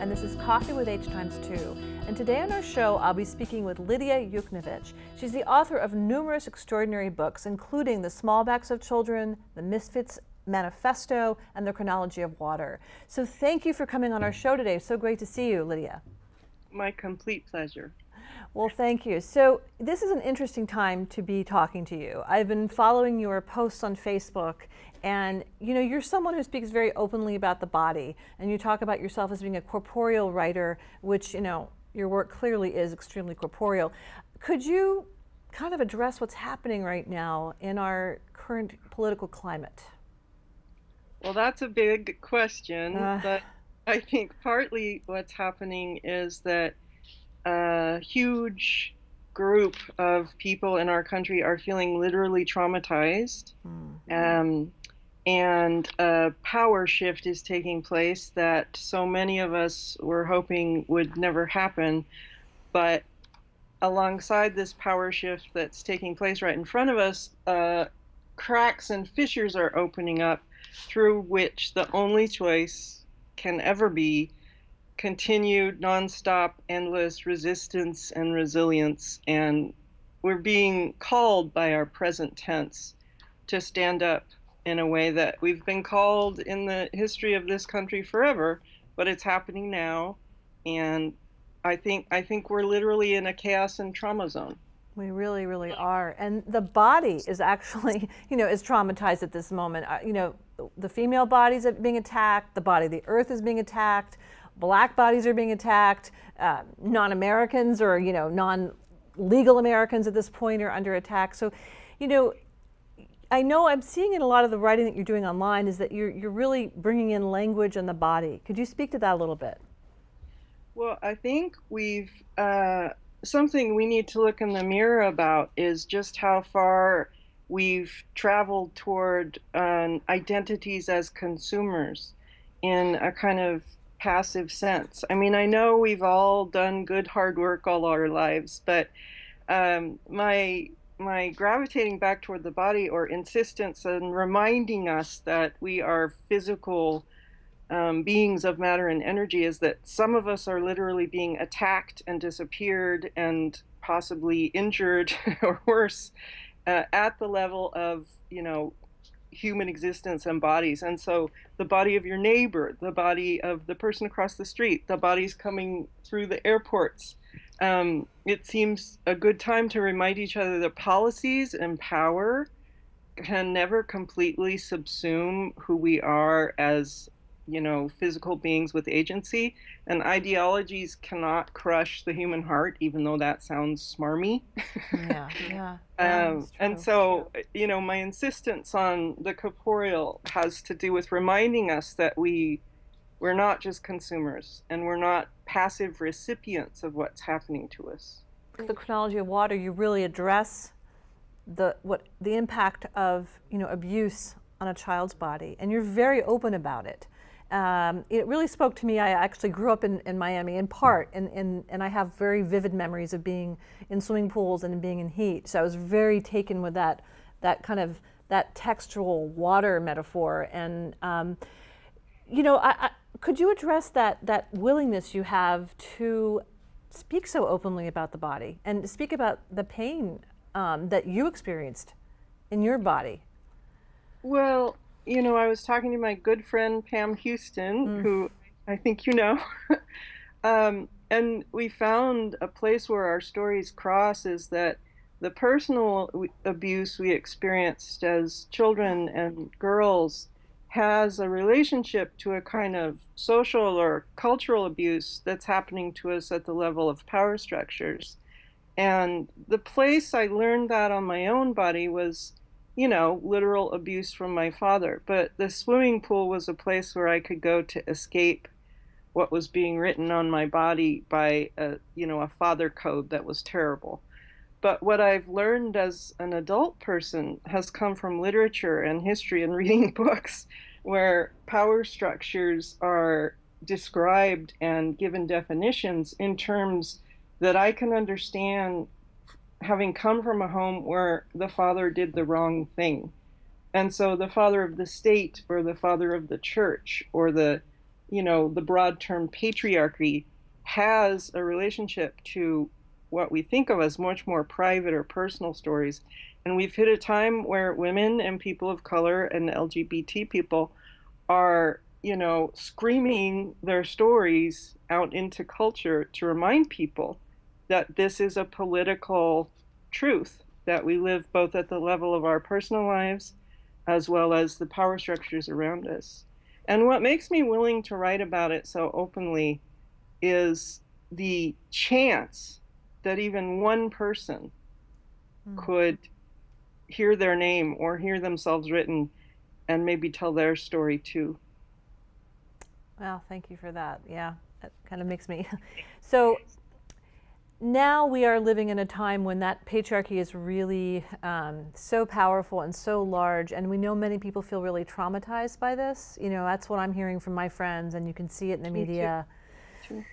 and this is Coffee with Hx2. And today on our show, I'll be speaking with Lidia Yuknavitch. She's the author of numerous extraordinary books, including The Smallbacks of Children, The Misfits, Manifesto, and The Chronology of Water. So thank you for coming on our show today. So great to see you, Lidia. My complete pleasure. Well, thank you. So this is an interesting time to be talking to you. I've been following your posts on Facebook, and you're someone who speaks very openly about the body, and you talk about yourself as being a corporeal writer, which your work clearly is extremely corporeal. Could you kind of address what's happening right now in our current political climate? Well, that's a big question, but I think partly what's happening is that a huge group of people in our country are feeling literally traumatized. And a power shift is taking place that so many of us were hoping would never happen. But alongside this power shift that's taking place right in front of us, cracks and fissures are opening up through which the only choice can ever be continued, nonstop, endless resistance and resilience. And we're being called by our present tense to stand up in a way that we've been called in the history of this country forever, but it's happening now. And I think we're literally in a chaos and trauma zone. We really, really are. And the body is actually, is traumatized at this moment. The female bodies are being attacked, the body of the earth is being attacked, Black bodies are being attacked, non-Americans or, non-legal Americans at this point are under attack. So, I know I'm seeing in a lot of the writing that you're doing online is that you're really bringing in language and the body. Could you speak to that a little bit? Well, I think we've, something we need to look in the mirror about is just how far we've traveled toward identities as consumers in a kind of passive sense. I mean, I know we've all done good hard work all our lives, but my gravitating back toward the body or insistence on reminding us that we are physical beings of matter and energy is that some of us are literally being attacked and disappeared and possibly injured or worse at the level of, human existence and bodies. And so the body of your neighbor, the body of the person across the street, the bodies coming through the airports. It seems a good time to remind each other that policies and power can never completely subsume who we are as, physical beings with agency, and ideologies cannot crush the human heart, even though that sounds smarmy. Yeah. And so, my insistence on the corporeal has to do with reminding us that we're not just consumers and we're not passive recipients of what's happening to us. The Chronology of Water, you really address the impact of abuse on a child's body, and you're very open about it. It really spoke to me. I actually grew up in Miami in part, and I have very vivid memories of being in swimming pools and being in heat. So I was very taken with that kind of that textual water metaphor. And could you address that willingness you have to speak so openly about the body and speak about the pain that you experienced in your body? Well, I was talking to my good friend Pam Houston, who I think and we found a place where our stories cross is that the personal abuse we experienced as children and girls has a relationship to a kind of social or cultural abuse that's happening to us at the level of power structures. And the place I learned that on my own body was literal abuse from my father. But the swimming pool was a place where I could go to escape what was being written on my body by a father code that was terrible. But what I've learned as an adult person has come from literature and history and reading books where power structures are described and given definitions in terms that I can understand, having come from a home where the father did the wrong thing. And so the father of the state or the father of the church or the the broad term patriarchy has a relationship to what we think of as much more private or personal stories. And we've hit a time where women and people of color and LGBT people are, screaming their stories out into culture to remind people that this is a political truth, that we live both at the level of our personal lives as well as the power structures around us. And what makes me willing to write about it so openly is the chance that even one person could hear their name or hear themselves written and maybe tell their story too. Well, thank you for that. Yeah, that kind of makes me. So now we are living in a time when that patriarchy is really so powerful and so large, and we know many people feel really traumatized by this. That's what I'm hearing from my friends, and you can see it in the media. Too.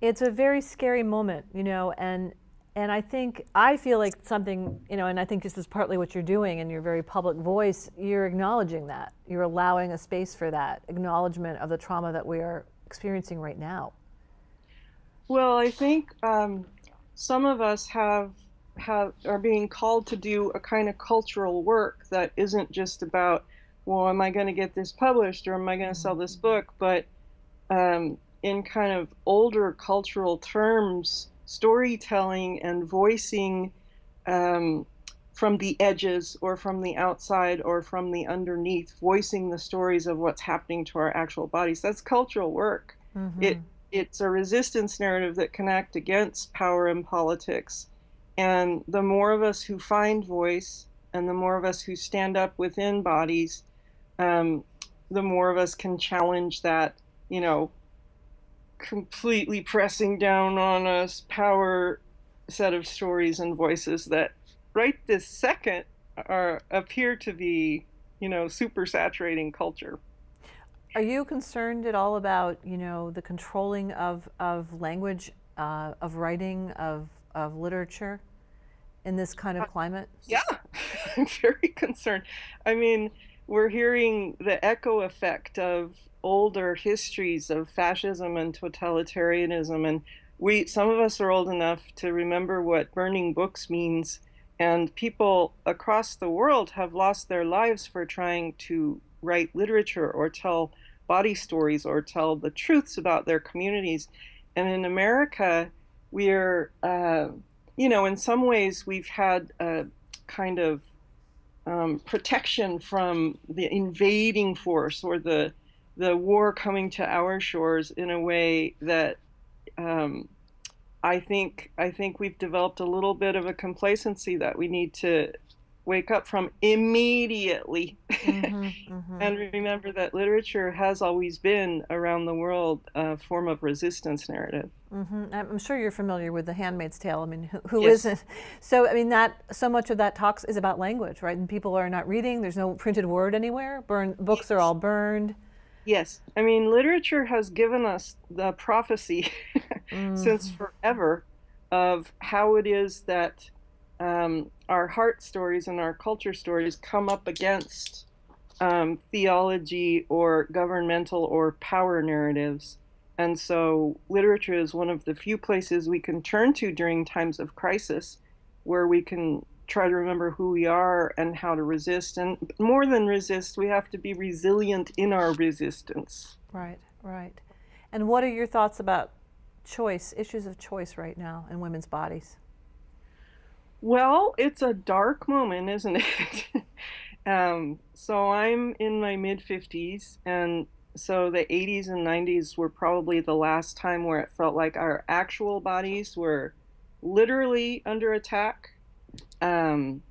It's a very scary moment, and I feel like something, and I think this is partly what you're doing in your very public voice. You're acknowledging that. You're allowing a space for that acknowledgement of the trauma that we are experiencing right now. Well, I think some of us are being called to do a kind of cultural work that isn't just about, well, am I going to get this published or am I going to sell this book, but in kind of older cultural terms, storytelling and voicing from the edges or from the outside or from the underneath, voicing the stories of what's happening to our actual bodies. That's cultural work. It's a resistance narrative that can act against power and politics. And the more of us who find voice and the more of us who stand up within bodies, the more of us can challenge that, completely pressing down on us power set of stories and voices that right this second appear to be, super saturating culture. Are you concerned at all about, the controlling of language, of writing, of literature in this kind of climate? Yeah, I'm very concerned. I mean, we're hearing the echo effect of older histories of fascism and totalitarianism, and some of us are old enough to remember what burning books means, and people across the world have lost their lives for trying to write literature or tell body stories or tell the truths about their communities. And in America, we're, in some ways we've had a kind of protection from the invading force or the war coming to our shores in a way that I think we've developed a little bit of a complacency that we need to wake up from immediately. And remember that literature has always been around the world a form of resistance narrative. I'm sure you're familiar with The Handmaid's Tale. I mean, who Yes. isn't? So, I mean, so much of that talks is about language, right? And people are not reading. There's no printed word anywhere. Books are all burned. Yes. I mean, literature has given us the prophecy since forever of how it is that our heart stories and our culture stories come up against theology or governmental or power narratives. And so literature is one of the few places we can turn to during times of crisis where we can try to remember who we are and how to resist. And more than resist, we have to be resilient in our resistance. Right, right. And what are your thoughts about issues of choice right now in women's bodies? Well, it's a dark moment, isn't it? So I'm in my mid 50s, and so the 80s and 90s were probably the last time where it felt like our actual bodies were literally under attack from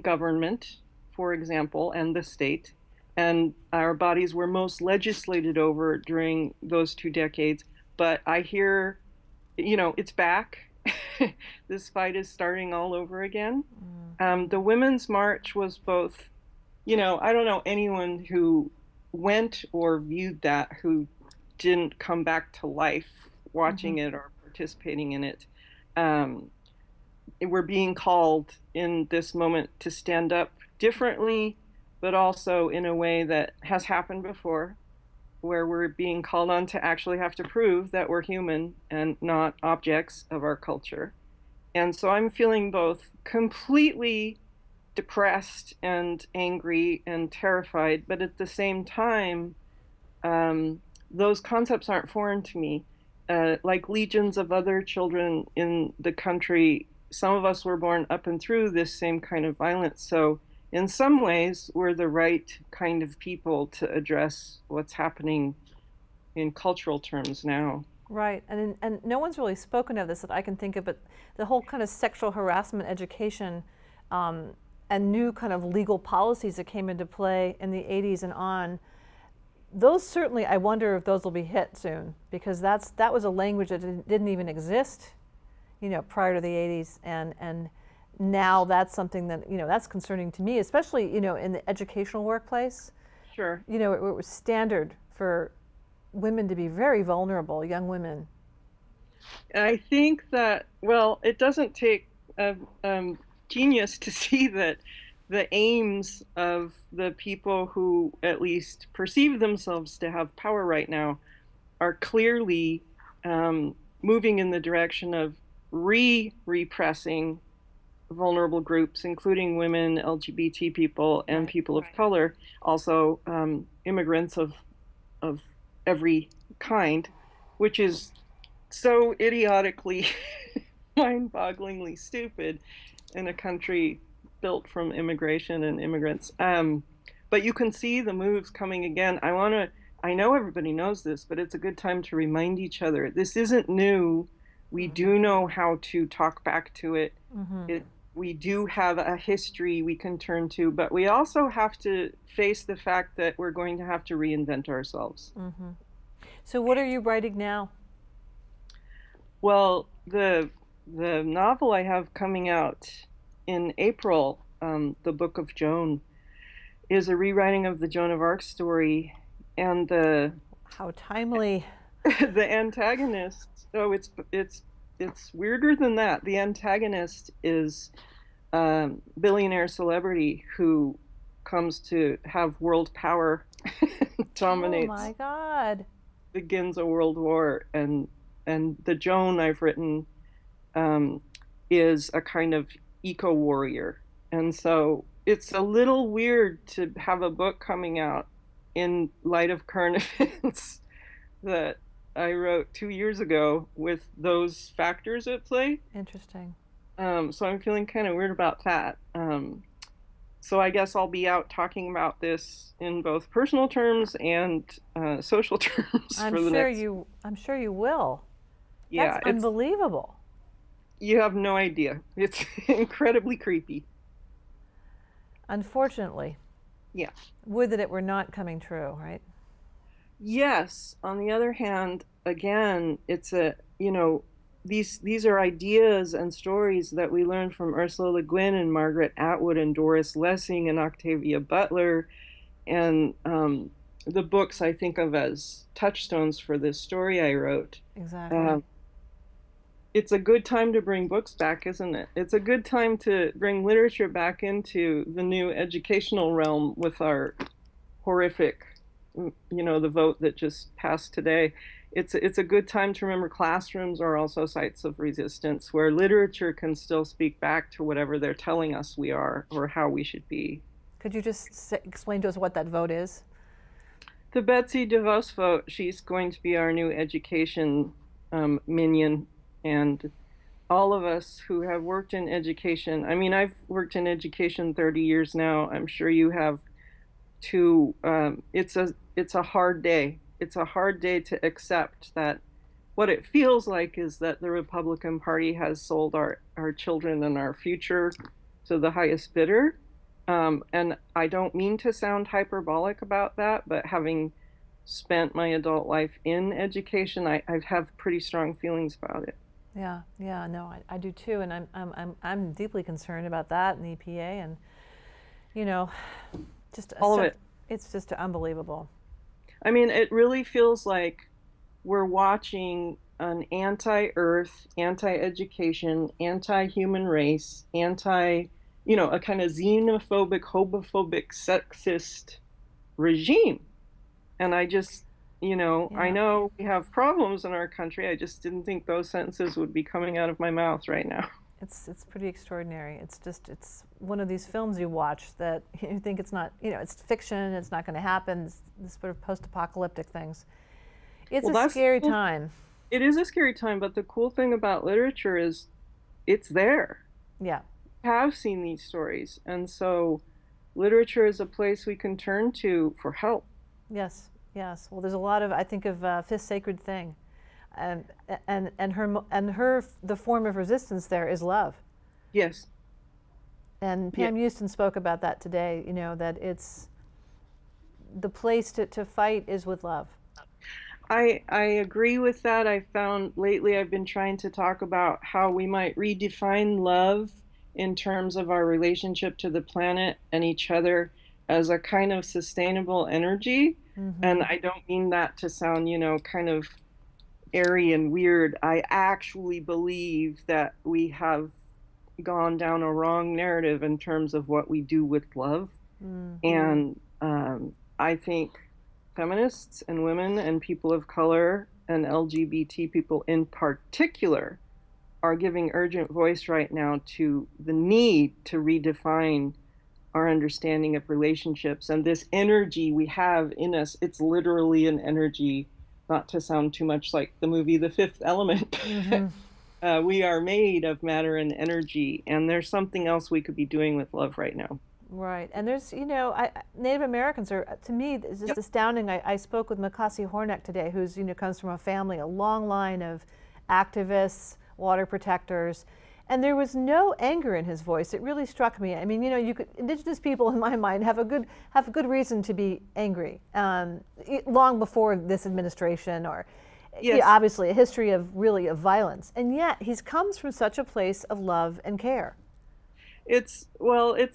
government, for example, and the state. And our bodies were most legislated over during those 2 decades. But I hear, it's back. This fight is starting all over again. The Women's March was both, I don't know anyone who went or viewed that who didn't come back to life watching it or participating in it. We're being called in this moment to stand up differently, but also in a way that has happened before. where we're being called on to actually have to prove that we're human and not objects of our culture. And so I'm feeling both completely depressed and angry and terrified, but at the same time, those concepts aren't foreign to me. Like legions of other children in the country, some of us were born up and through this same kind of violence. So, in some ways, we're the right kind of people to address what's happening in cultural terms now. Right, and no one's really spoken of this that I can think of, but the whole kind of sexual harassment education and new kind of legal policies that came into play in the 80s and on, those certainly, I wonder if those will be hit soon, because that was a language that didn't even exist, prior to the 80s, and now that's something that, that's concerning to me, especially, in the educational workplace. Sure. It was standard for women to be very vulnerable, young women. I think that, well, it doesn't take a genius to see that the aims of the people who at least perceive themselves to have power right now are clearly moving in the direction of repressing vulnerable groups, including women, LGBT people, and people of color, also immigrants of every kind, which is so idiotically, mind-bogglingly stupid in a country built from immigration and immigrants. But you can see the moves coming again. I know everybody knows this, but it's a good time to remind each other. This isn't new. We do know how to talk back to it. We do have a history we can turn to, but we also have to face the fact that we're going to have to reinvent ourselves. So what are you writing now? Well, the novel I have coming out in April, the Book of Joan, is a rewriting of the Joan of Arc story, and how timely. The antagonist. Oh, it's weirder than that. The antagonist is a billionaire celebrity who comes to have world power, dominates. Oh my God. Begins a world war, and the Joan I've written is a kind of eco warrior, and so it's a little weird to have a book coming out in light of current events that I wrote 2 years ago with those factors at play. Interesting. So I'm feeling kind of weird about that. So I guess I'll be out talking about this in both personal terms and social terms I'm for the sure next. I'm sure you will. Yeah, That's unbelievable. You have no idea. It's incredibly creepy. Unfortunately. Yeah. Would that it were not coming true, right? Yes. On the other hand, again, it's these are ideas and stories that we learned from Ursula Le Guin and Margaret Atwood and Doris Lessing and Octavia Butler, and the books I think of as touchstones for this story I wrote. Exactly. It's a good time to bring books back, isn't it? It's a good time to bring literature back into the new educational realm with our horrific, the vote that just passed today. It's a good time to remember classrooms are also sites of resistance where literature can still speak back to whatever they're telling us we are or how we should be. Could you just explain to us what that vote is? The Betsy DeVos vote, she's going to be our new education minion. And all of us who have worked in education, I mean, I've worked in education 30 years now. I'm sure you have too. It's a hard day. It's a hard day to accept that what it feels like is that the Republican Party has sold our children and our future to the highest bidder. And I don't mean to sound hyperbolic about that, but having spent my adult life in education, I have pretty strong feelings about it. Yeah, no, I do too, and I'm deeply concerned about that and the EPA, and just all of it. It's just unbelievable. I mean, it really feels like we're watching an anti-Earth, anti-education, anti-human race, a kind of xenophobic, homophobic, sexist regime, and I just, You know, I Yeah. know we have problems in our country. I just didn't think those sentences would be coming out of my mouth right now. It's pretty extraordinary. It's one of these films you watch that you think it's not, it's fiction, it's not going to happen, this sort of post-apocalyptic things. It's Well, a that's scary cool. time. It is a scary time, but the cool thing about literature is it's there. Yeah. Have seen these stories, and so literature is a place we can turn to for help. Yes. Yes. Well, there's a lot of, I think of Fifth Sacred Thing, and the form of resistance there is love. Yes. And Yeah. Pam Houston spoke about that today. That it's the place to fight is with love. I agree with that. I found lately I've been trying to talk about how we might redefine love in terms of our relationship to the planet and each other as a kind of sustainable energy. And Mm-hmm. I don't mean that to sound, kind of airy and weird. I actually believe that we have gone down a wrong narrative in terms of what we do with love. Mm. And I think feminists and women and people of color and LGBT people in particular are giving urgent voice right now to the need to redefine our understanding of relationships and this energy we have in us. It's literally an energy, not to sound too much like the movie The Fifth Element. Mm-hmm. We are made of matter and energy, and there's something else we could be doing with love right now. Right, and there's, Native Americans are, to me, it's just Yep. astounding. I spoke with Makasi Hornek today, who's, comes from a long line of activists, water protectors, and there was no anger in his voice. It really struck me. I mean, Indigenous people, in my mind, have a good reason to be angry, long before this administration or. Yes. Obviously, a history of violence, and yet he comes from such a place of love and care. It's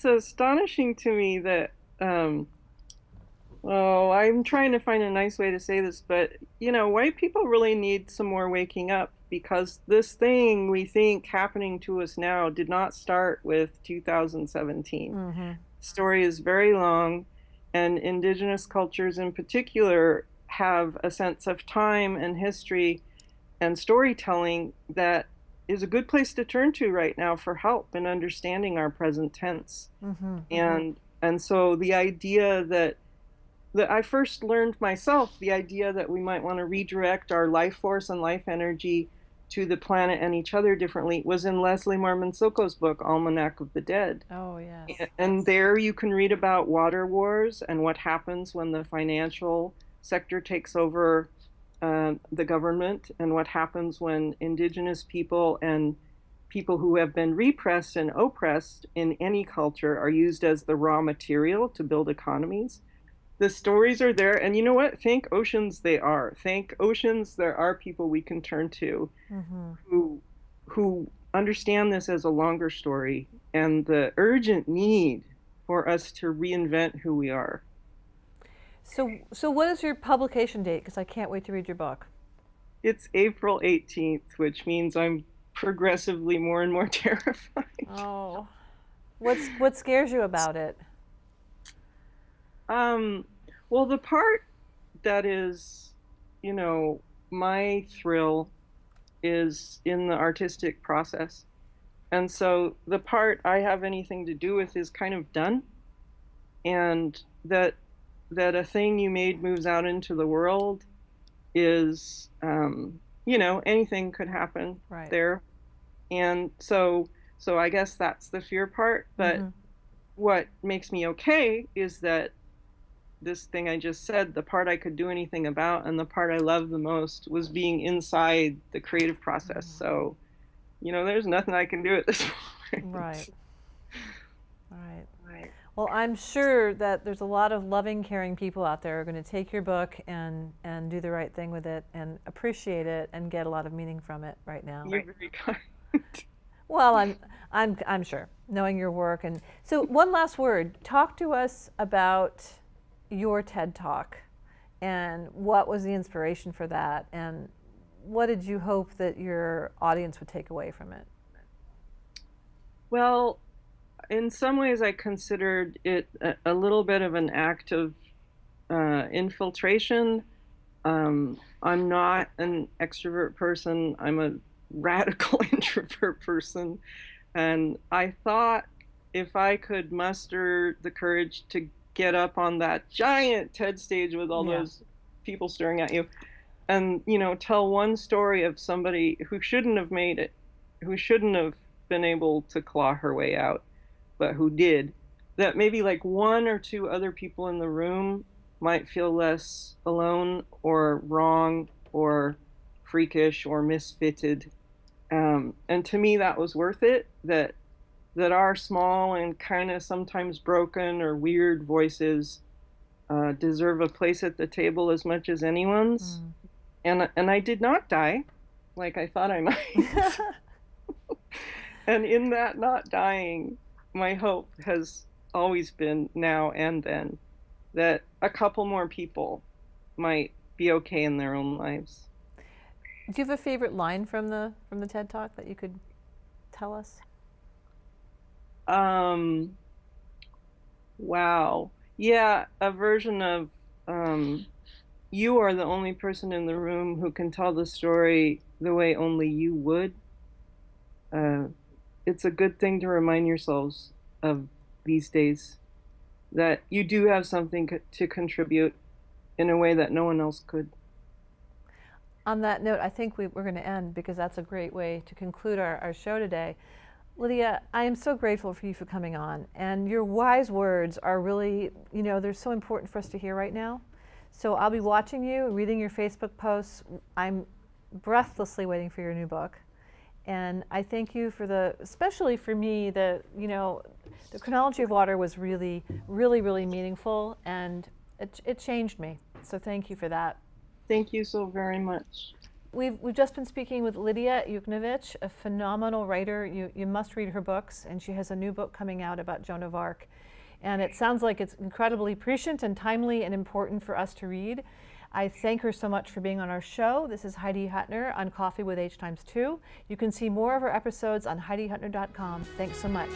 astonishing to me that I'm trying to find a nice way to say this, but white people really need some more waking up because this thing we think happening to us now did not start with 2017. Mm-hmm. Story is very long, and indigenous cultures in particular have a sense of time and history and storytelling that is a good place to turn to right now for help in understanding our present tense. Mm-hmm. And so the idea that I first learned myself, the idea that we might want to redirect our life force and life energy to the planet and each other differently was in Leslie Marmon Silko's book, Almanac of the Dead. Oh, yes. And there you can read about water wars and what happens when the financial sector takes over the government, and what happens when indigenous people and people who have been repressed and oppressed in any culture are used as the raw material to build economies. The stories are there, and you know what? Thank oceans they are. Thank oceans there are people we can turn to Mm-hmm. who understand this as a longer story and the urgent need for us to reinvent who we are. So what is your publication date? Because I can't wait to read your book. It's April 18th, which means I'm progressively more and more terrified. Oh, what scares you about it? Um, well, the part that is, my thrill is in the artistic process. And so the part I have anything to do with is kind of done. And that a thing you made moves out into the world is, anything could happen Right. there. And so I guess that's the fear part. But Mm-hmm. what makes me okay is that this thing I just said, the part I could do anything about and the part I love the most was being inside the creative process. So, there's nothing I can do at this point. Right. Right. Right. Well, I'm sure that there's a lot of loving, caring people out there who are going to take your book and do the right thing with it and appreciate it and get a lot of meaning from it right now. You're very kind. Well, I'm sure, knowing your work. And so one last word. Talk to us about your TED Talk and what was the inspiration for that, and what did you hope that your audience would take away from it? Well, in some ways, I considered it a little bit of an act of infiltration. I'm not an extrovert person. I'm a radical introvert person. And I thought if I could muster the courage to get up on that giant TED stage with all those people staring at you and, tell one story of somebody who shouldn't have made it, who shouldn't have been able to claw her way out, but who did, that maybe like one or two other people in the room might feel less alone or wrong or freakish or misfitted. And to me, that was worth it, that our small and kind of sometimes broken or weird voices deserve a place at the table as much as anyone's. And I did not die like I thought I might. And in that not dying, my hope has always been, now and then, that a couple more people might be okay in their own lives. Do you have a favorite line from the TED Talk that you could tell us? Wow. Yeah, a version of you are the only person in the room who can tell the story the way only you would. It's a good thing to remind yourselves of these days, that you do have something to contribute in a way that no one else could. On that note, I think we're going to end, because that's a great way to conclude our show today. Lydia, I am so grateful for you for coming on, and your wise words are really, they're so important for us to hear right now. So I'll be watching you, reading your Facebook posts. I'm breathlessly waiting for your new book. And I thank you for especially for me, the Chronology of Water was really, really, really meaningful, and it changed me. So thank you for that. Thank you so very much. We've just been speaking with Lidia Yuknavitch, a phenomenal writer. You must read her books, and she has a new book coming out about Joan of Arc. And it sounds like it's incredibly prescient and timely and important for us to read. I thank her so much for being on our show. This is Heidi Hutner on Coffee with Hx2. You can see more of our episodes on HeidiHutner.com. Thanks so much.